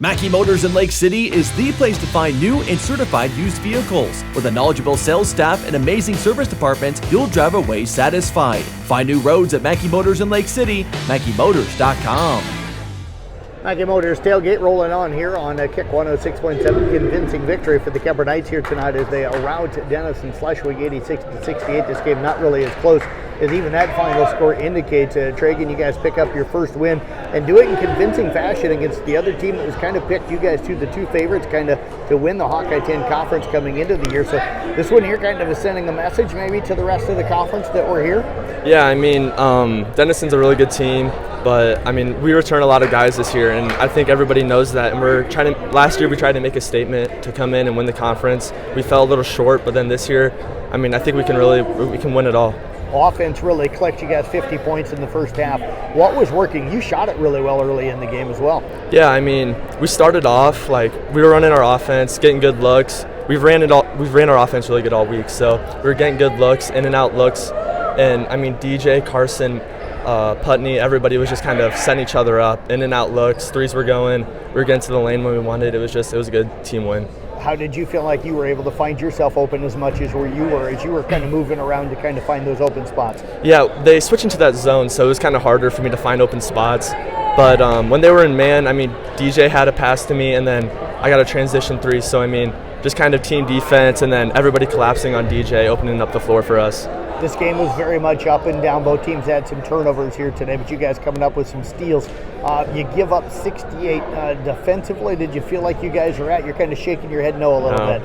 Mackey Motors in Lake City is the place to find new and certified used vehicles. With a knowledgeable sales staff and amazing service department, you'll drive away satisfied. Find new roads at Mackey Motors in Lake City, MackeyMotors.com. Mackey Motors tailgate rolling on here on Kick 106.7. Convincing victory for the Kuemper Knights here tonight as they rout Denison Schleswig 86-68. This game not really as close as even that final score indicates. Tregan, you guys pick up your first win and do it in convincing fashion against the other team that was kind of picked you guys the two favorites kind of to win the Hawkeye 10 conference coming into the year. So this one here kind of is sending a message maybe to the rest of the conference that we're here. Yeah, I mean, Denison's a really good team, but I mean, we return a lot of guys this year, and I think everybody knows that. And we're trying to. Last year, we tried to make a statement to come in and win the conference. We fell a little short, but then this year, I mean, I think we can win it all. Offense really clicked. You got 50 points in the first half. What was working? You shot it really well early in the game as well. Yeah, I mean, we started off like we were running our offense, getting good looks. We've ran our offense really good all week, so we were getting good looks, in and out looks, and I mean, DJ, Carson, Putney, everybody was just kind of setting each other up, in and out looks. Threes were going. We were getting to the lane when we wanted. It was a good team win. How did you feel like you were able to find yourself open as much as you were kind of moving around to kind of find those open spots? Yeah, they switched into that zone, so it was kind of harder for me to find open spots. But when they were in man, I mean, DJ had a pass to me, and then I got a transition three. So, I mean, just kind of team defense, and then everybody collapsing on DJ, opening up the floor for us. This game was very much up and down. Both teams had some turnovers here today, but you guys coming up with some steals. You give up 68 defensively. Did you feel like you guys are you're kind of shaking your head no a little bit?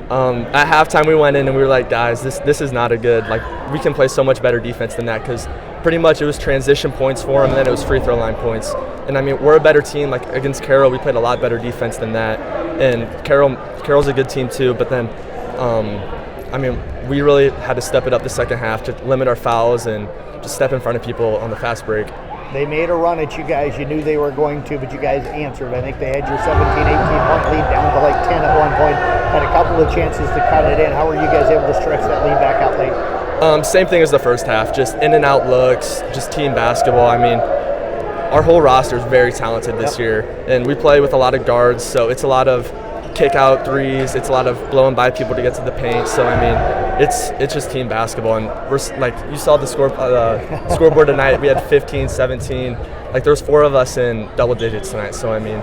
At halftime, we went in and we were like, guys, this is not a good, like, we can play so much better defense than that, because pretty much it was transition points for them, and then it was free throw line points. And I mean, we're a better team. Like against Carroll, we played a lot better defense than that. And Carroll's a good team too, but then, I mean, we really had to step it up the second half to limit our fouls and just step in front of people on the fast break. They made a run at you guys. You knew they were going to, but you guys answered. I think they had your 17-18 point lead down to like 10 at one point. Had a couple of chances to cut it in. How were you guys able to stretch that lead back out late? Same thing as the first half, just in and out looks, just team basketball. I mean, our whole roster is very talented this year, and we play with a lot of guards, so it's a lot of kick out threes, it's a lot of blowing by people to get to the paint. So I mean, it's just team basketball, and we're like, you saw the scoreboard tonight. We had 15, 17. Like there's 4 of us in double digits tonight. So I mean,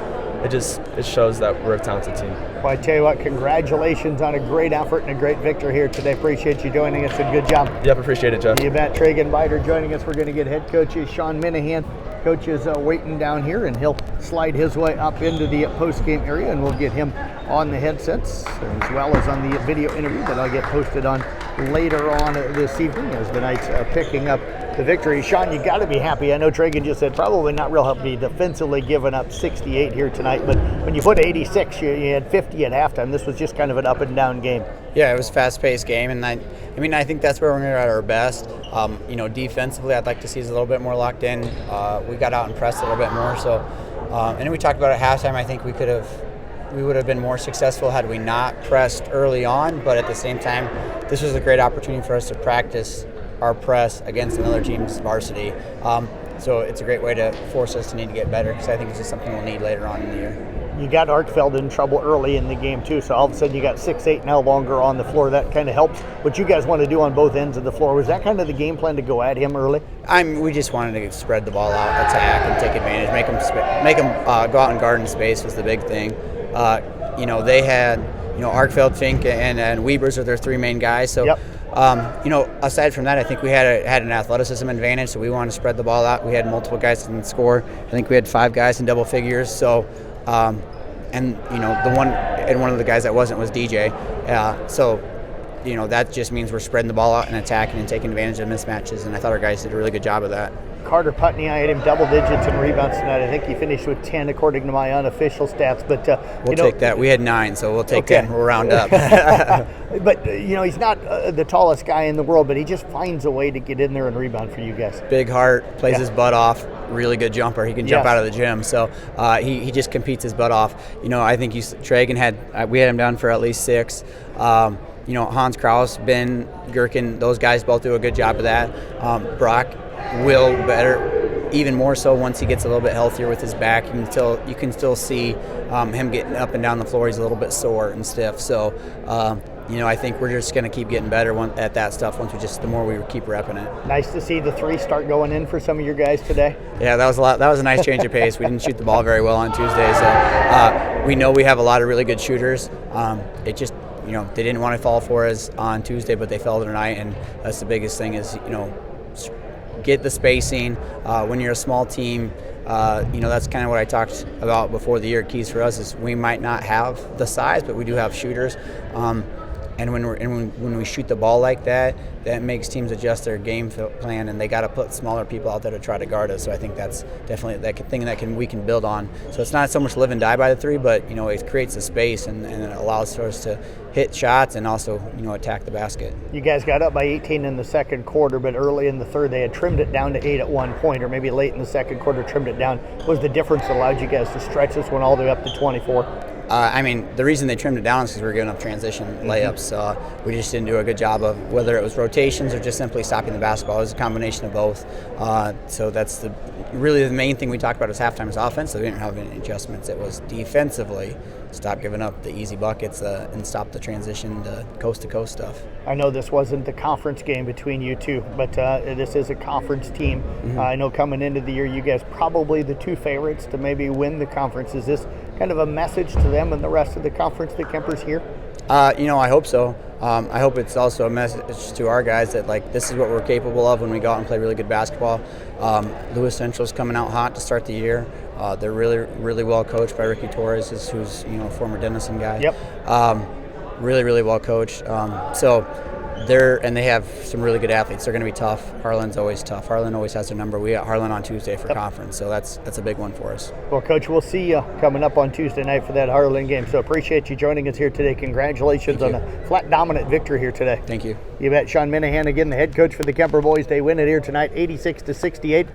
it shows that we're a talented team. Well, I tell you what, congratulations on a great effort and a great victory here today. Appreciate you joining us, and good job. Yep, appreciate it, Jeff. You bet. Tregan, Beiter joining us. We're going to get head coach Sean Minnehan. Coach is waiting down here, and he'll slide his way up into the post-game area, and we'll get him on the headsets as well as on the video interview that I'll get posted on later on this evening as the Knights are picking up the victory. Sean, you got to be happy. I know Tregan just said probably not real happy defensively giving up 68 here tonight, but when you put 86, you had 50 at halftime. This was just kind of an up and down game. Yeah, it was a fast-paced game, and I think that's where we're at our best. Defensively, I'd like to see us a little bit more locked in. We got out and pressed a little bit more. So, and then we talked about at halftime. I think we would have been more successful had we not pressed early on. But at the same time, this was a great opportunity for us to practice our press against another team's varsity. So it's a great way to force us to need to get better, because I think this is something we'll need later on in the year. You got Arkfeld in trouble early in the game too, so all of a sudden you got 6'8" now longer on the floor. That kind of helps what you guys want to do on both ends of the floor. Was that kind of the game plan to go at him early? We just wanted to spread the ball out, attack, and take advantage. Make them go out and guard in space was the big thing. They had Arkfeld, Fink, and Weber's are their 3 main guys. So. Yep. Aside from that, I think we had an athleticism advantage, so we wanted to spread the ball out. We had multiple guys in the score. I think we had 5 guys in double figures. So, one of the guys that wasn't was DJ. That just means we're spreading the ball out and attacking and taking advantage of mismatches. And I thought our guys did a really good job of that. Carter Putney, I had him double digits in rebounds tonight. I think he finished with 10 according to my unofficial stats. But we'll take that. We had 9, so we'll take 10. We'll round up. But he's not the tallest guy in the world, but he just finds a way to get in there and rebound for you guys. Big heart, plays his butt off. Really good jumper. He can jump out of the gym. So he just competes his butt off. I think Tregan we had him down for at least 6. Hans Kraus, Ben Gherkin, those guys both do a good job of that. Brock, Will, Beiter, even more so once he gets a little bit healthier with his back. You can still see him getting up and down the floor. He's a little bit sore and stiff. So, I think we're just going to keep getting better at that stuff the more we keep repping it. Nice to see the three start going in for some of your guys today. Yeah, that was a lot. That was a nice change of pace. We didn't shoot the ball very well on Tuesday, so we know we have a lot of really good shooters. It just, they didn't want to fall for us on Tuesday, but they fell tonight, and that's the biggest thing is, get the spacing. When you're a small team, that's kind of what I talked about before the year. Keys for us is we might not have the size, but we do have shooters. And when we shoot the ball like that, that makes teams adjust their game plan, and they got to put smaller people out there to try to guard us. So I think that's definitely that thing that we can build on. So it's not so much live and die by the three, but it creates the space and it allows us to hit shots and also attack the basket. You guys got up by 18 in the second quarter, but early in the third they had trimmed it down to 8 at one point, or maybe late in the second quarter trimmed it down. What was the difference that allowed you guys to stretch this one all the way up to 24? The reason they trimmed it down is because we were giving up transition layups. We just didn't do a good job of whether it was rotations or just simply stopping the basketball. It was a combination of both. So that's really the main thing we talked about is halftime is offense. So we didn't have any adjustments. It was defensively, stop giving up the easy buckets and stop the transition to coast stuff. I know this wasn't the conference game between you two, but this is a conference team. Mm-hmm. I know coming into the year, you guys probably the two favorites to maybe win the conference. Is this kind of a message to them and the rest of the conference that Kuemper's here? I hope so. I hope it's also a message to our guys that this is what we're capable of when we go out and play really good basketball. Lewis Central's coming out hot to start the year. They're really, really well coached by Ricky Torres, who's a former Denison guy. Yep. Really, really well coached. And they have some really good athletes. They're going to be tough. Harlan's always tough. Harlan always has their number. We got Harlan on Tuesday for conference, so that's a big one for us. Well, Coach, we'll see you coming up on Tuesday night for that Harlan game. So appreciate you joining us here today. Congratulations on a flat dominant victory here today. Thank you. You bet. Sean Minnehan again, the head coach for the Kuemper boys. They win it here tonight, 86-68.